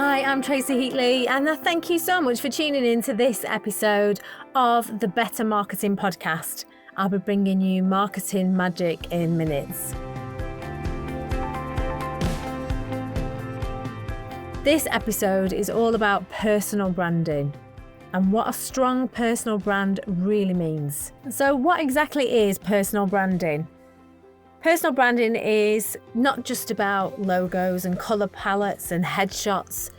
Hi, I'm Tracy Heatley, and thank you so much for tuning in to this episode of the Better Marketing Podcast. I'll be bringing you marketing magic in minutes. This episode is all about personal branding and what a strong personal brand really means. So what exactly is personal branding? Personal branding is not just about logos and colour palettes and headshots.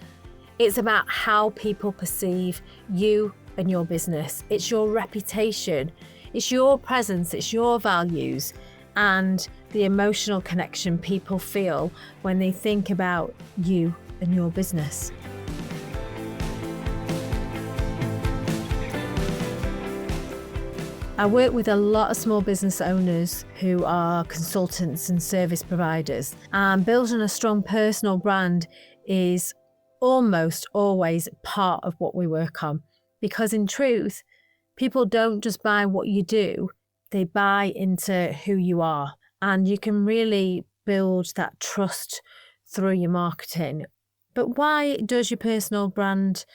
It's about how people perceive you and your business. It's your reputation, it's your presence, it's your values, and the emotional connection people feel when they think about you and your business. I work with a lot of small business owners who are consultants and service providers, and building a strong personal brand is almost always part of what we work on, because in truth, people don't just buy what you do, they buy into who you are, and you can really build that trust through your marketing. But why does your personal brand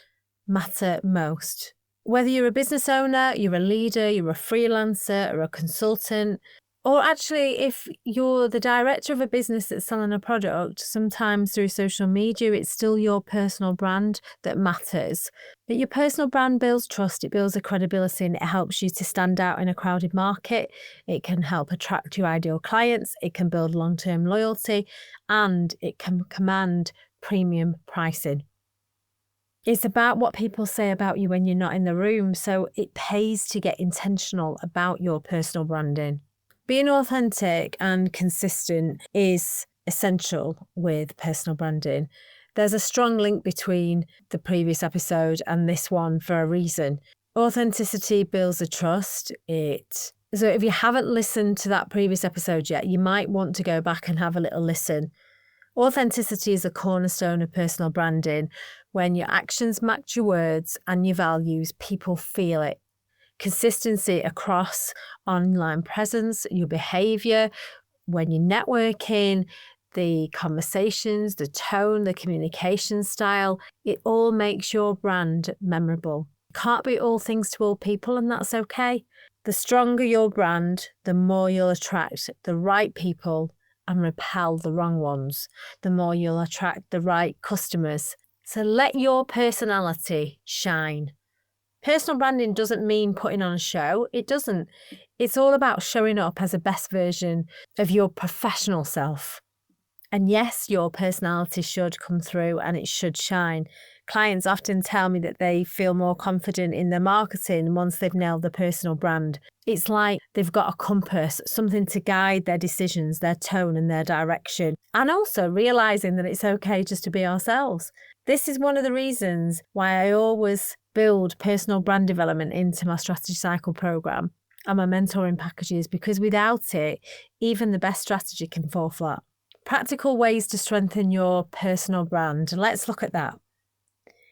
matter most? Whether you're a business owner, you're a leader, you're a freelancer or a consultant, or actually if you're the director of a business that's selling a product, sometimes through social media, it's still your personal brand that matters. But your personal brand builds trust, it builds a credibility, and it helps you to stand out in a crowded market. It can help attract your ideal clients, it can build long-term loyalty, and it can command premium pricing. It's about what people say about you when you're not in the room, so it pays to get intentional about your personal branding. Being authentic and consistent is essential with personal branding. There's a strong link between the previous episode and this one for a reason. Authenticity builds a trust. So if you haven't listened to that previous episode yet, you might want to go back and have a little listen. Authenticity is a cornerstone of personal branding. When your actions match your words and your values, people feel it. Consistency across online presence, your behaviour, when you're networking, the conversations, the tone, the communication style, it all makes your brand memorable. Can't be all things to all people, and that's okay. The stronger your brand, the more you'll attract the right people and repel the wrong ones, the more you'll attract the right customers. So let your personality shine. Personal branding doesn't mean putting on a show. It doesn't. It's all about showing up as the best version of your professional self. And yes, your personality should come through and it should shine. Clients often tell me that they feel more confident in their marketing once they've nailed the personal brand. It's like they've got a compass, something to guide their decisions, their tone and their direction. And also realising that it's okay just to be ourselves. This is one of the reasons why I always build personal brand development into my strategy cycle program and my mentoring packages, because without it, even the best strategy can fall flat. Practical ways to strengthen your personal brand. Let's look at that.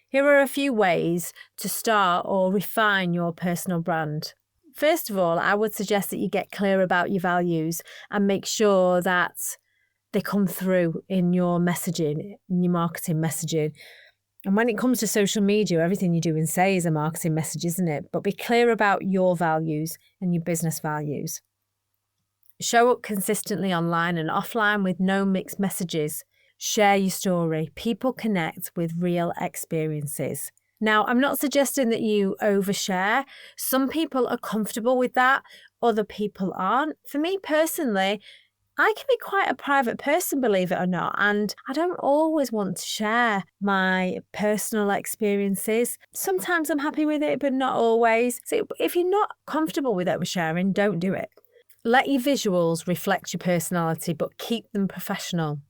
Here are a few ways to start or refine your personal brand. First of all, I would suggest that you get clear about your values and make sure that they come through in your messaging, in your marketing messaging. And when it comes to social media, everything you do and say is a marketing message, isn't it? But be clear about your values and your business values. Show up consistently online and offline with no mixed messages. Share your story. People connect with real experiences. Now, I'm not suggesting that you overshare. Some people are comfortable with that, other people aren't. For me personally, I can be quite a private person, believe it or not, and I don't always want to share my personal experiences. Sometimes I'm happy with it, but not always. So if you're not comfortable with oversharing, don't do it. Let your visuals reflect your personality, but keep them professional.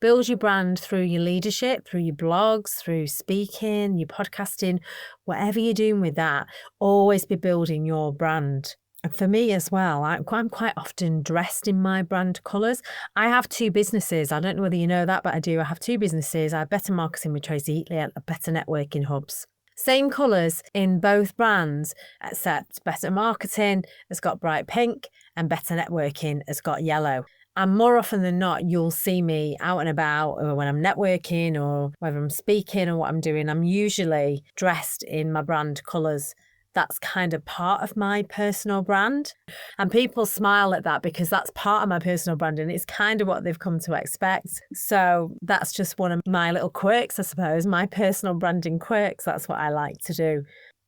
Build your brand through your leadership, through your blogs, through speaking, your podcasting, whatever you're doing with that, always be building your brand. And for me as well, I'm quite often dressed in my brand colours. I have two businesses. I don't know whether you know that, but I do. I have two businesses. I have Better Marketing with Tracy Heatley and Better Networking Hubs. Same colours in both brands, except Better Marketing has got bright pink and Better Networking has got yellow. And more often than not, you'll see me out and about, or when I'm networking, or whether I'm speaking or what I'm doing, I'm usually dressed in my brand colours. That's kind of part of my personal brand. And people smile at that because that's part of my personal branding. It's kind of what they've come to expect. So that's just one of my little quirks, I suppose, my personal branding quirks. That's what I like to do.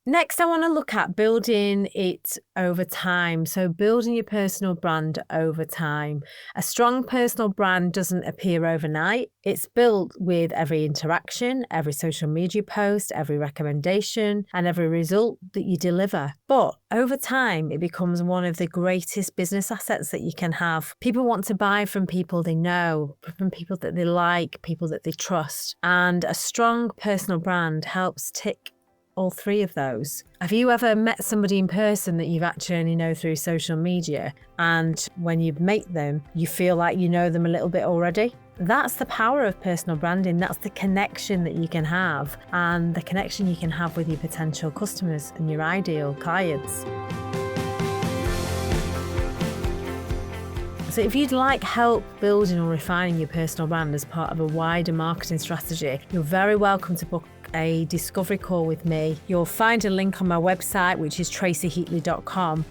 Next, I want to look at building it over time. So building your personal brand over time. A strong personal brand doesn't appear overnight. It's built with every interaction, every social media post, every recommendation, and every result that you deliver. But over time, it becomes one of the greatest business assets that you can have. People want to buy from people they know, from people that they like, people that they trust. And a strong personal brand helps tick all three of those. Have you ever met somebody in person that you've actually only know through social media, and when you meet them, you feel like you know them a little bit already? That's the power of personal branding. That's the connection that you can have, and the connection you can have with your potential customers and your ideal clients. So if you'd like help building or refining your personal brand as part of a wider marketing strategy, you're very welcome to book a discovery call with me. You'll find a link on my website, which is tracyheatley.com,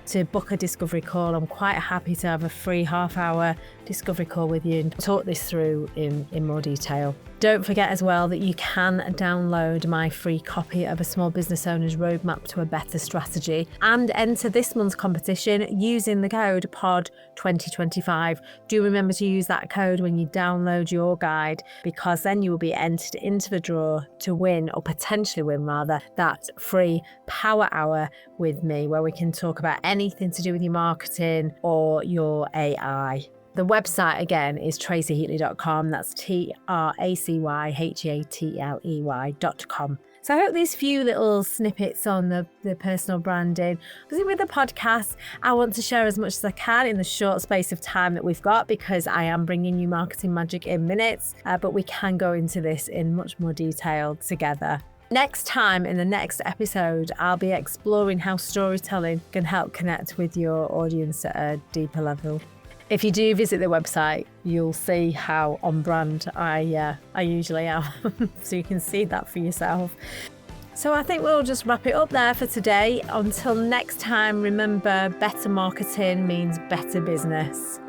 to book a discovery call. I'm quite happy to have a free half-hour discovery call with you and talk this through in more detail. Don't forget as well that you can download my free copy of A Small Business Owner's Roadmap to a Better Strategy and enter this month's competition using the code POD2025. Do remember to use that code when you download your guide, because then you will be entered into the draw to win, or potentially win rather, that free power hour with me where we can talk about anything to do with your marketing or your AI. The website again is tracyheatley.com. That's TRACYHEATLEY.com. So I hope these few little snippets on the personal branding, because with the podcast, I want to share as much as I can in the short space of time that we've got, because I am bringing you marketing magic in minutes, but we can go into this in much more detail together. Next time, in the next episode, I'll be exploring how storytelling can help connect with your audience at a deeper level. If you do visit the website, you'll see how on brand I usually am. So you can see that for yourself. So I think we'll just wrap it up there for today. Until next time, remember, better marketing means better business.